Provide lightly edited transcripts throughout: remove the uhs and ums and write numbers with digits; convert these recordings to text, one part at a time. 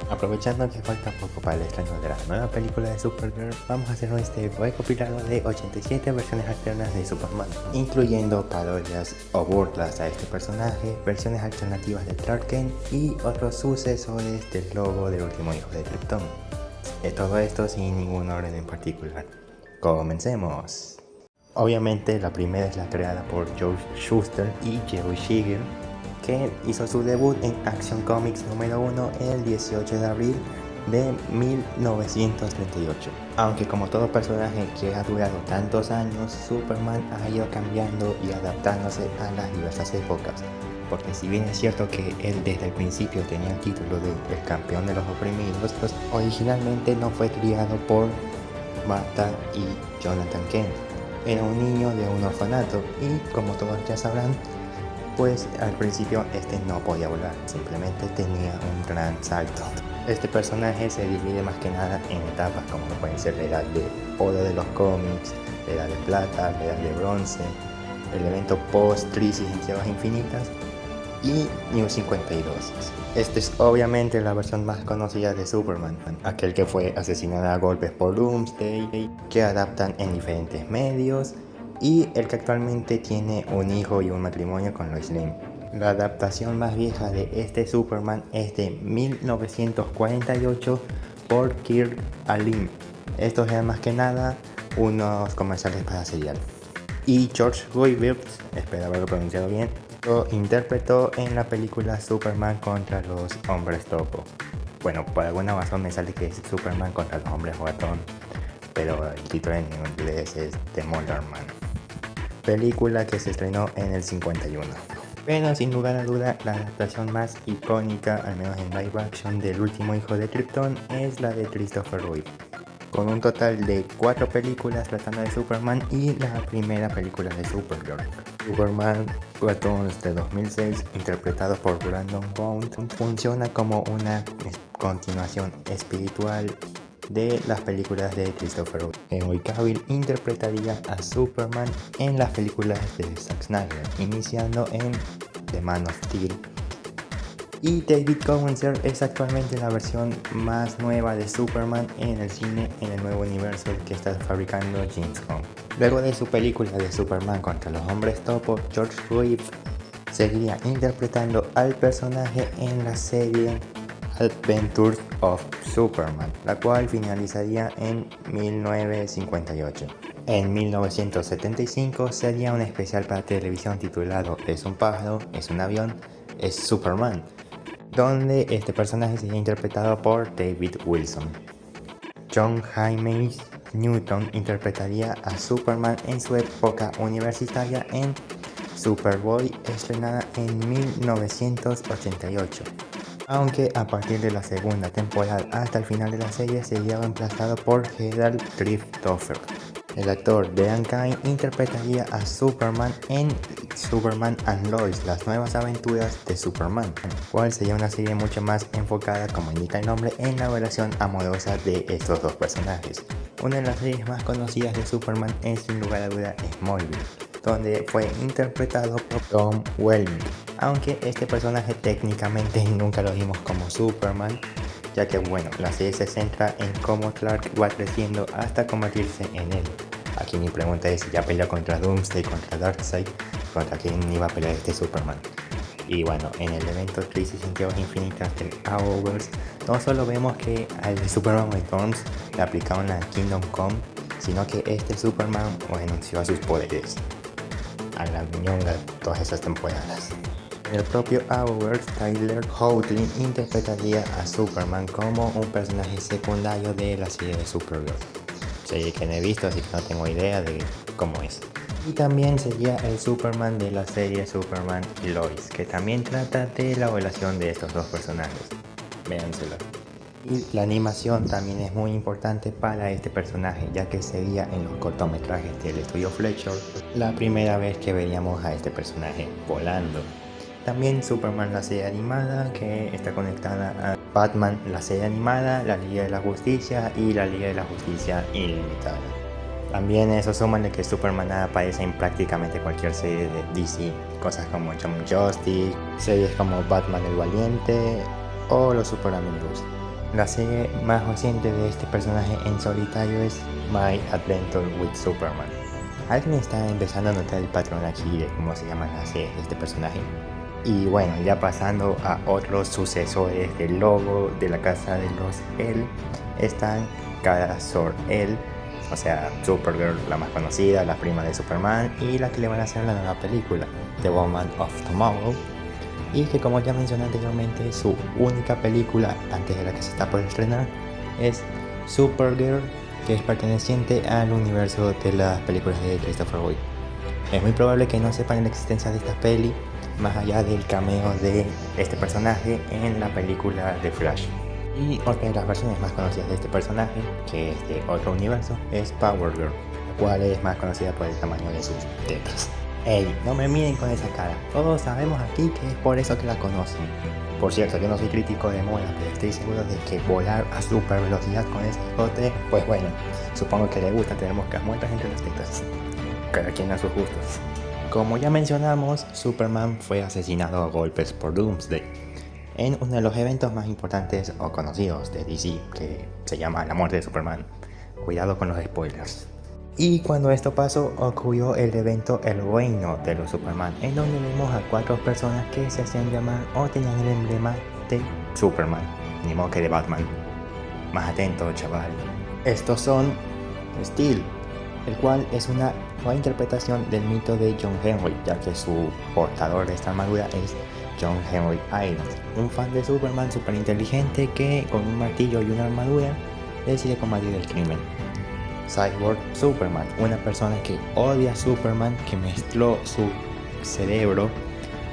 Aprovechando que falta poco para el estreno de la nueva película de Supergirl, vamos a hacer este recopilado de 87 versiones alternas de Superman, incluyendo parodias o burlas a este personaje, versiones alternativas de Clark Kent y otros sucesores del logo del último hijo de Krypton. Todo esto sin ningún orden en particular. Comencemos. Obviamente la primera es la creada por Joe Shuster y Jerry Siegel, que hizo su debut en Action Comics número 1 el 18 de abril de 1938. Aunque como todo personaje que ha durado tantos años, Superman ha ido cambiando y adaptándose a las diversas épocas. Porque si bien es cierto que él desde el principio tenía el título de el campeón de los oprimidos, pues originalmente no fue criado por Martha y Jonathan Kent. Era un niño de un orfanato y, como todos ya sabrán, pues al principio no podía volar, simplemente tenía un gran salto. Este personaje se divide más que nada en etapas como pueden ser la edad de oro de los cómics, la edad de plata, la edad de bronce, el evento post-crisis en Tierras Infinitas y New 52. Esta es obviamente la versión más conocida de Superman, aquel que fue asesinado a golpes por Doomsday, que adaptan en diferentes medios, y el que actualmente tiene un hijo y un matrimonio con Lois Lane. La adaptación más vieja de este Superman es de 1948 por Kirk Alim. Estos eran más que nada unos comerciales para cereal. Y George Roybert, espero haberlo pronunciado bien, lo interpretó en la película Superman contra los hombres topo. Bueno, por alguna razón me sale que es Superman contra los hombres ratón, pero el título en inglés es The Mother Man. Película que se estrenó en el 51. Pero sin lugar a duda, la adaptación más icónica, al menos en live action, del último hijo de Krypton es la de Christopher Reeve, con un total de 4 películas tratando de Superman y la primera película de Supergirl. Superman Returns de 2006, interpretado por Brandon Routh, funciona como una continuación espiritual de las películas de Christopher Reeve. Henry Cavill interpretaría a Superman en las películas de Zack Snyder, iniciando en The Man of Steel. Y David Cowensler es actualmente la versión más nueva de Superman en el cine en el nuevo universo que está fabricando James Gunn. Luego de su película de Superman contra los hombres topo, George Reeves seguiría interpretando al personaje en la serie Adventures of Superman, la cual finalizaría en 1958. En 1975 sería un especial para televisión titulado Es un pájaro, es un avión, es Superman, donde este personaje sería interpretado por David Wilson. John James Newton interpretaría a Superman en su época universitaria en Superboy, estrenada en 1988. Aunque a partir de la segunda temporada hasta el final de la serie sería reemplazado por Gerald Christopher. El actor Dean Cain interpretaría a Superman en Superman and Lois, las nuevas aventuras de Superman, cual sería una serie mucho más enfocada, como indica el nombre, en la relación amorosa de estos dos personajes. Una de las series más conocidas de Superman es sin lugar a duda Smallville, donde fue interpretado por Tom Welling, aunque este personaje técnicamente nunca lo vimos como Superman, ya que bueno, la serie se centra en cómo Clark va creciendo hasta convertirse en él. Aquí mi pregunta es si ya peleó contra Doomsday, contra Darkseid, contra quién iba a pelear este Superman. Y bueno, en el evento Crisis en Tierras Infinitas del Arrowverse, no solo vemos que al de Superman Returns le aplicaron la Kingdom Come, sino que este Superman renunció a sus poderes a la miñonga todas esas temporadas. En el propio Arrowverse, Tyler Hoechlin interpretaría a Superman como un personaje secundario de la serie de Supergirl, serie que no he visto, así que no tengo idea de cómo es. Y también sería el Superman de la serie Superman y Lois, que también trata de la relación de estos dos personajes. Véanselo. Y la animación también es muy importante para este personaje, ya que sería en los cortometrajes del estudio Fletcher la primera vez que veríamos a este personaje volando. También Superman, la serie animada, que está conectada a Batman, la serie animada, la Liga de la Justicia y la Liga de la Justicia Ilimitada. También eso suma de que Superman aparece en prácticamente cualquier serie de DC, cosas como Justice, series como Batman el Valiente o los Super Amigos. La serie más reciente de este personaje en solitario es My Adventure with Superman. Alguien está empezando a notar el patrón aquí de cómo se llaman las series de este personaje. Y bueno, ya pasando a otros sucesores del logo de la casa de los El, están Kara Zor-El, o sea, Supergirl, la más conocida, la prima de Superman, y la que le van a hacer la nueva película, The Woman of Tomorrow, y que, como ya mencioné anteriormente, su única película antes de la que se está por estrenar es Supergirl, que es perteneciente al universo de las películas de Christopher Reeve. Es muy probable que no sepan la existencia de esta peli, más allá del cameo de este personaje en la película de Flash. Y otra de las versiones más conocidas de este personaje, que es de otro universo, es Power Girl, la cual es más conocida por el tamaño de sus tetas. Ey, no me miren con esa cara, todos sabemos aquí que es por eso que la conocen. Por cierto, yo no soy crítico de moda, pero estoy seguro de que volar a super velocidad con ese escote, pues bueno, supongo que le gusta tener moscas muertas entre las tetas. Cada quien a sus gustos. Como ya mencionamos, Superman fue asesinado a golpes por Doomsday en uno de los eventos más importantes o conocidos de DC, que se llama La muerte de Superman. Cuidado con los spoilers. Y cuando esto pasó, ocurrió el evento El Reino de los Superman, en donde vimos a 4 personas que se hacían llamar o tenían el emblema de Superman, ni modo que de Batman. Más atento, chaval. Estos son Steel, el cual es una reinterpretación del mito de John Henry, ya que su portador de esta armadura es John Henry Irons, un fan de Superman súper inteligente que con un martillo y una armadura decide combatir el crimen. Cyborg Superman, una persona que odia a Superman, que mezcló su cerebro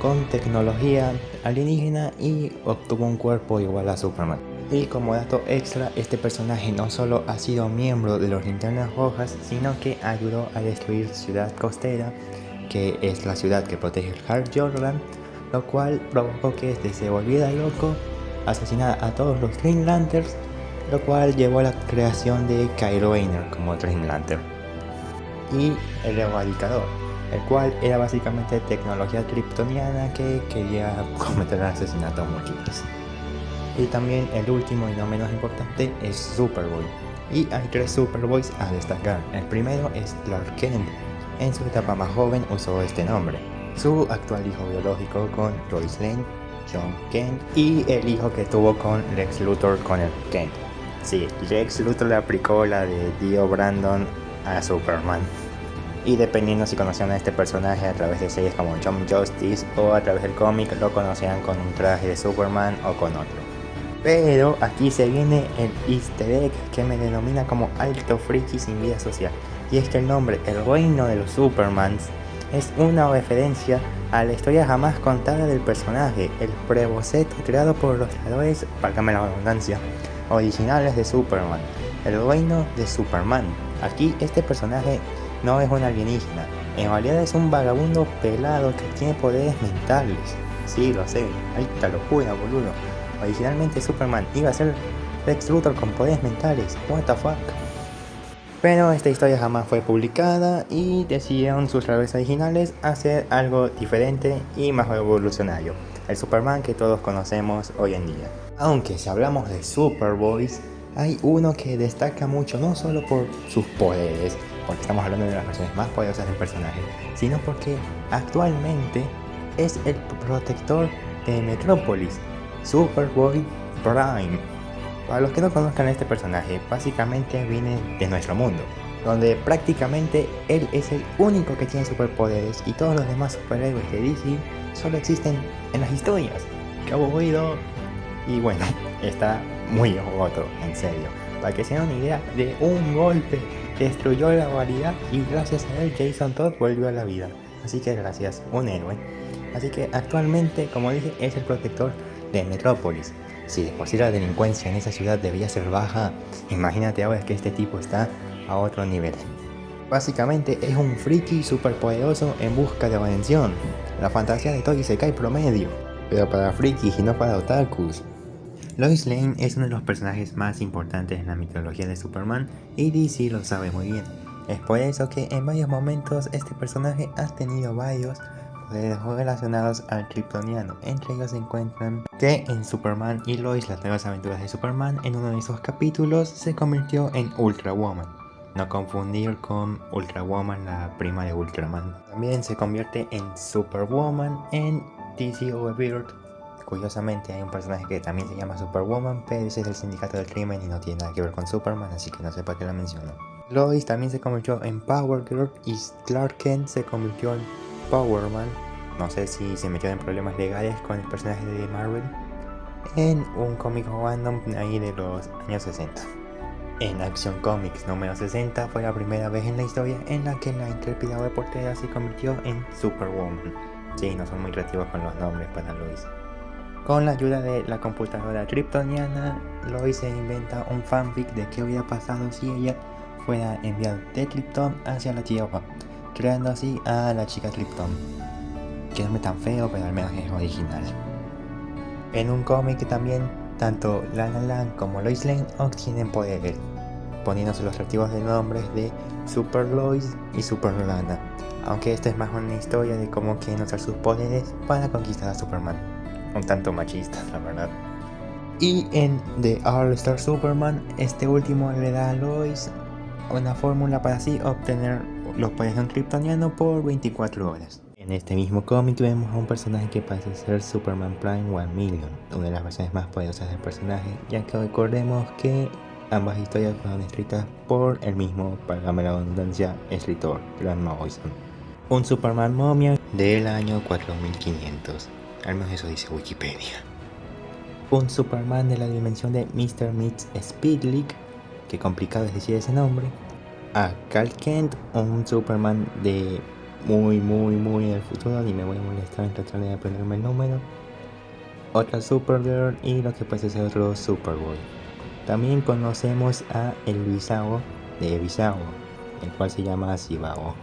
con tecnología alienígena y obtuvo un cuerpo igual a Superman. Y como dato extra, este personaje no solo ha sido miembro de los Linternas Rojas, sino que ayudó a destruir Ciudad Costera, que es la ciudad que protege el Hal Jordan, lo cual provocó que este se volviera loco, asesinara a todos los Green Lanterns, lo cual llevó a la creación de Kyle Rayner como Green Lantern. Y el Erradicador, el cual era básicamente tecnología kryptoniana que quería cometer asesinatos múltiples. Y también el último y no menos importante es Superboy. Y hay 3 Superboys a destacar. El primero es Clark Kent. En su etapa más joven usó este nombre. Su actual hijo biológico con Lois Lane, John Kent, y el hijo que tuvo con Lex Luthor, Connor Kent. Sí, Lex Luthor le aplicó la de Dio Brandon a Superman. Y dependiendo si conocían a este personaje a través de series como Jump Justice o a través del cómic, lo conocían con un traje de Superman o con otro. Pero aquí se viene el easter egg que me denomina como alto friki sin vida social. Y es que el nombre El Reino de los Supermans es una referencia a la historia jamás contada del personaje, el preboceto creado por los creadores, válgame la redundancia, originales de Superman, el reino de Superman. Aquí este personaje no es un alienígena, en realidad es un vagabundo pelado que tiene poderes mentales. Sí, lo sé, alta locura, boludo. Originalmente Superman iba a ser Lex Luthor con poderes mentales, what the fuck. Pero esta historia jamás fue publicada y decidieron sus creadores originales hacer algo diferente y más revolucionario, el Superman que todos conocemos hoy en día. Aunque si hablamos de Superboys, hay uno que destaca mucho no solo por sus poderes, porque estamos hablando de las versiones más poderosas del personaje, sino porque actualmente es el protector de Metrópolis, Superboy Prime. Para los que no conozcan a este personaje, básicamente viene de nuestro mundo, donde prácticamente él es el único que tiene superpoderes y todos los demás superhéroes de DC solo existen en las historias. ¡Qué aburrido! Y bueno, está muy roto, en serio. Para que se den una idea, de un golpe destruyó la humanidad y gracias a él Jason Todd volvió a la vida. Así que gracias, un héroe. Así que actualmente, como dije, es el protector de Metrópolis. Si de por sí la delincuencia en esa ciudad debía ser baja, imagínate ahora que este tipo está a otro nivel. Básicamente es un friki superpoderoso en busca de redención. La fantasía de todo Isekai promedio, pero para frikis y no para otakus. Lois Lane es uno de los personajes más importantes en la mitología de Superman y DC lo sabe muy bien. Es por eso que en varios momentos este personaje ha tenido varios poderes relacionados al kryptoniano. Entre ellos se encuentran que en Superman y Lois, las nuevas aventuras de Superman, en uno de esos capítulos se convirtió en Ultra Woman. No confundir con Ultra Woman, la prima de Ultraman. También se convierte en Superwoman en DC Rebirth. Curiosamente hay un personaje que también se llama Superwoman, pero ese es del Sindicato del Crimen y no tiene nada que ver con Superman, así que no sé por qué la menciono. Lois también se convirtió en Power Girl y Clark Kent se convirtió en Power Man. No sé si se metió en problemas legales con el personaje de Marvel, en un cómic random ahí de los años 60. En Action Comics número 60 fue la primera vez en la historia en la que la intrépida reportera se convirtió en Superwoman. Sí, no son muy creativos con los nombres para Lois. Con la ayuda de la computadora kryptoniana, Lois se inventa un fanfic de qué hubiera pasado si ella fuera enviada de Krypton hacia la Tierra, creando así a la chica Krypton. Que no es tan feo, pero al menos es original. En un cómic también, tanto Lana Lang como Lois Lane obtienen poderes, poniéndose los respectivos de nombres de Super Lois y Super Lana, aunque esta es más una historia de cómo quieren usar sus poderes para conquistar a Superman. Un tanto machista, la verdad. Y en The All Star Superman, este último le da a Lois una fórmula para así obtener los poderes de un kryptoniano por 24 horas. En este mismo cómic vemos a un personaje que parece ser Superman Prime 1 Million, una de las versiones más poderosas del personaje, ya que recordemos que ambas historias fueron escritas por el mismo, válgame la redundancia, escritor, Grant Morrison. Un Superman momia del año 4500, al menos eso dice Wikipedia. Un Superman de la dimensión de Mr. Meets Speedlick, que complicado es decir ese nombre. A Clark Kent, un Superman de muy en el futuro, ni me voy a molestar en tratar de aprenderme el número. Otra Supergirl y lo que parece ser otro Superboy. También conocemos a el Bizarro de Bizarro, el cual se llama Zibao.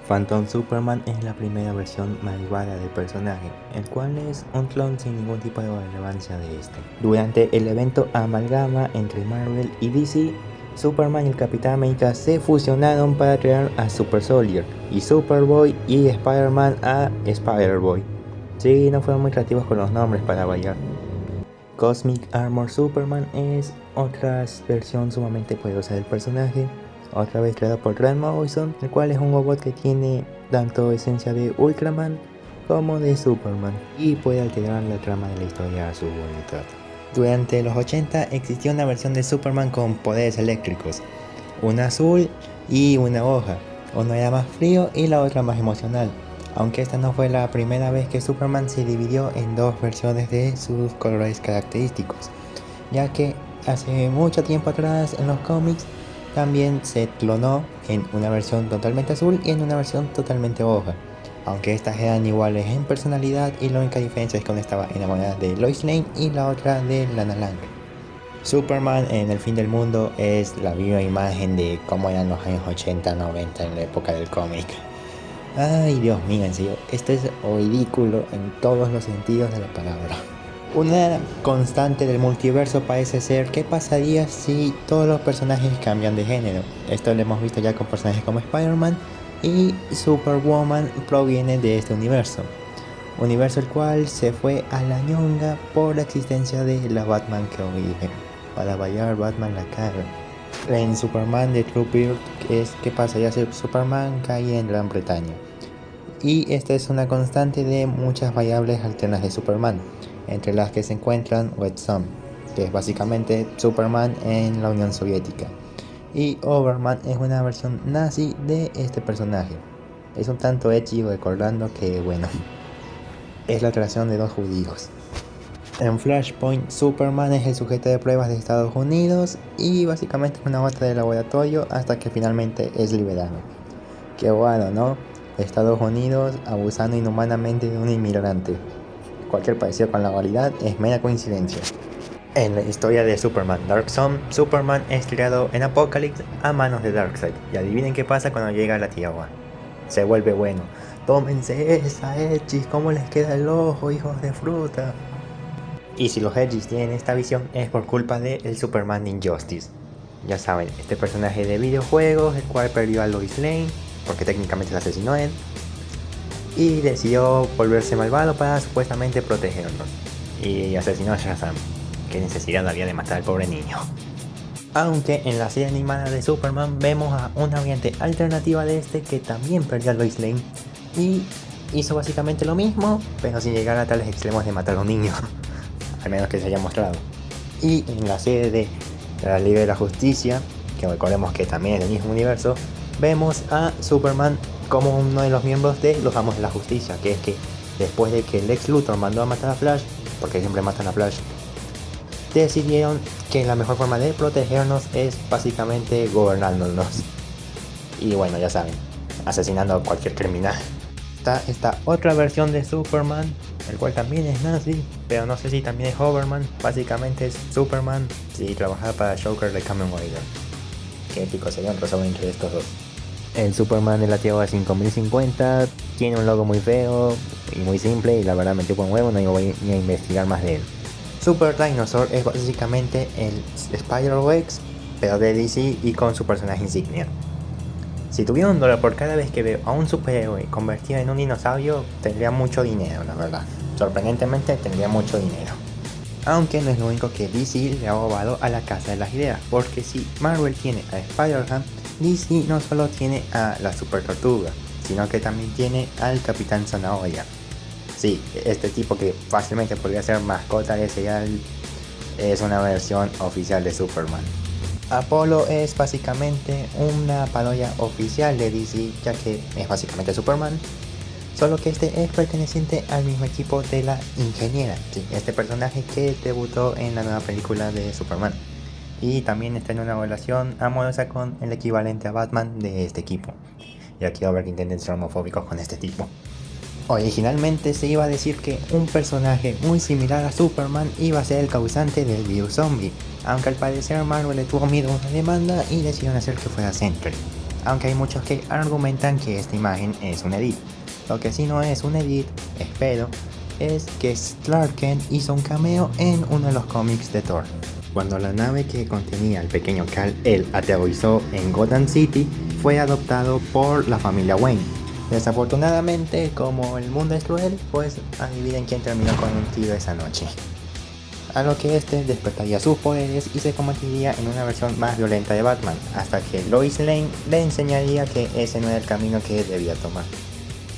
Phantom Superman es la primera versión malvada del personaje, el cual es un clon sin ningún tipo de relevancia de este. Durante el evento Amalgama entre Marvel y DC, Superman y el Capitán América se fusionaron para crear a Super Soldier y Superboy y Spider-Man a Spider-Boy. Sí, no fueron muy creativos con los nombres para variar. Cosmic Armor Superman es otra versión sumamente poderosa del personaje, otra vez creado por Grant Morrison, el cual es un robot que tiene tanto esencia de Ultraman como de Superman y puede alterar la trama de la historia a su voluntad. Durante los 80 existió una versión de Superman con poderes eléctricos, una azul y una roja. Uno era más frío y la otra más emocional, aunque esta no fue la primera vez que Superman se dividió en dos versiones de sus colores característicos, ya que hace mucho tiempo atrás en los cómics también se clonó en una versión totalmente azul y en una versión totalmente roja, aunque estas eran iguales en personalidad y la única diferencia es que una estaba enamorada de Lois Lane y la otra de Lana Lang. Superman en El Fin del Mundo es la viva imagen de cómo eran los años 80-90 en la época del cómic. Ay, Dios mío, en serio, esto es ridículo en todos los sentidos de la palabra. Una constante del multiverso parece ser qué pasaría si todos los personajes cambian de género. Esto lo hemos visto ya con personajes como Spider-Man y Superwoman proviene de este universo el cual se fue a la ñonga por la existencia de la Batman que origen. Para bailar Batman la cara. En Superman de True Birth es que pasaría a ser Superman cae en Gran Bretaña. Y esta es una constante de muchas variables alternas de Superman, entre las que se encuentran Red Sun, que es básicamente Superman en la Unión Soviética, y Overman es una versión nazi de este personaje. Es un tanto edgy recordando que, bueno, es la creación de dos judíos. En Flashpoint, Superman es el sujeto de pruebas de Estados Unidos y básicamente es una bota de laboratorio hasta que finalmente es liberado. Qué bueno, ¿no? Estados Unidos abusando inhumanamente de un inmigrante. Cualquier parecido con la realidad es mera coincidencia. En la historia de Superman Dark Zone, Superman es tirado en Apokolips a manos de Darkseid. Y adivinen qué pasa cuando llega a la Tierra. Se vuelve bueno. Tómense esa, Edgys, ¿cómo les queda el ojo, hijos de fruta? Y si los Edgys tienen esta visión es por culpa de el Superman Injustice. Ya saben, este personaje de videojuegos, el cual perdió a Lois Lane, porque técnicamente la asesinó él. y decidió volverse malvado para supuestamente protegernos. Y asesinó a Shazam. ¿Qué necesidad había de matar al pobre niño? Aunque en la serie animada de Superman vemos a una variante alternativa de este que también perdió a Lois Lane y hizo básicamente lo mismo, pero sin llegar a tales extremos de matar a un niño, al menos que se haya mostrado. Y en la serie de la Liga de la Justicia, que recordemos que también es del mismo universo, vemos a Superman como uno de los miembros de los Amos de la Justicia, que es que después de que Lex Luthor mandó a matar a Flash, porque siempre matan a Flash, decidieron que la mejor forma de protegernos es básicamente gobernándonos. Y bueno, ya saben, asesinando a cualquier criminal. Está esta otra versión de Superman, el cual también es nazi, pero no sé si también es Hoverman. Básicamente es Superman si trabajara para Joker de Kamen Rider. Qué épico sería un crossover entre estos dos. El Superman de la Tierra 5050 tiene un logo muy feo y muy simple, y la verdad me chupa un huevo, no voy ni a investigar más de él. Super Dinosaur es básicamente el Spider-Rex, pero de DC y con su personaje insignia. Si tuviera $1 por cada vez que veo a un superhéroe convertido en un dinosaurio, tendría mucho dinero, la verdad. Sorprendentemente tendría mucho dinero. Aunque no es lo único que DC le ha robado a la Casa de las Ideas, porque si Marvel tiene a Spider-Man, DC no solo tiene a la Super Tortuga, sino que también tiene al Capitán Zanahoria. Sí, este tipo que fácilmente podría ser mascota de serial es una versión oficial de Superman. Apollo es básicamente una parodia oficial de DC, ya que es básicamente Superman, solo que este es perteneciente al mismo equipo de la Ingeniera, sí, este personaje que debutó en la nueva película de Superman, y también está en una relación amorosa con el equivalente a Batman de este equipo. Ya quiero ver que intenten ser homofóbicos con este tipo. Originalmente se iba a decir que un personaje muy similar a Superman iba a ser el causante del virus zombie, aunque al parecer Marvel le tuvo miedo a una demanda y decidieron hacer que fuera Sentry. Aunque hay muchos que argumentan que esta imagen es un edit. Lo que sí no es un edit, espero, es que Clark Kent hizo un cameo en uno de los cómics de Thor. Cuando la nave que contenía al pequeño Kal-El aterrorizó en Gotham City, fue adoptado por la familia Wayne. Desafortunadamente, como el mundo es cruel, pues adivinen quién terminó con un tiro esa noche. A lo que este despertaría sus poderes y se convertiría en una versión más violenta de Batman, hasta que Lois Lane le enseñaría que ese no era el camino que debía tomar.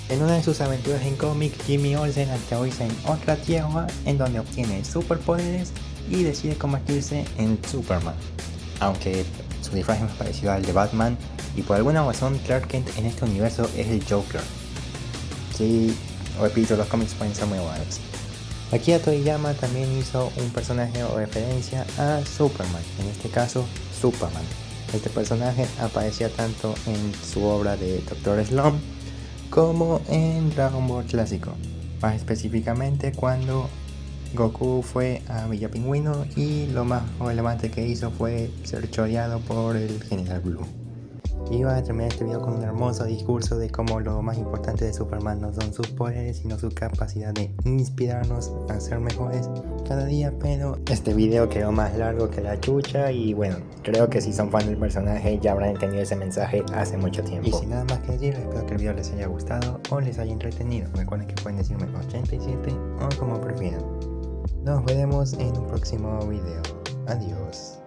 En una de sus aventuras en cómic, Jimmy Olsen aterroriza en otra tierra en donde obtiene superpoderes y decide convertirse en Superman, aunque su disfraz es más parecido al de Batman, y por alguna razón Clark Kent en este universo es el Joker. Sí, repito, los cómics pueden ser muy buenos. Akira Toriyama también hizo un personaje o referencia a Superman, en este caso Superman. Este personaje aparecía tanto en su obra de Dr. Slump como en Dragon Ball clásico, más específicamente cuando Goku fue a Villa Pingüino y lo más relevante que hizo fue ser choreado por el General Blue. Iba a terminar este video con un hermoso discurso de cómo lo más importante de Superman no son sus poderes, sino su capacidad de inspirarnos a ser mejores cada día, pero este video quedó más largo que la chucha y bueno, creo que si son fan del personaje ya habrán entendido ese mensaje hace mucho tiempo. Y sin nada más que decir, espero que el video les haya gustado o les haya entretenido. Recuerden que pueden decirme 87 o como prefieran. Nos veremos en un próximo video. Adiós.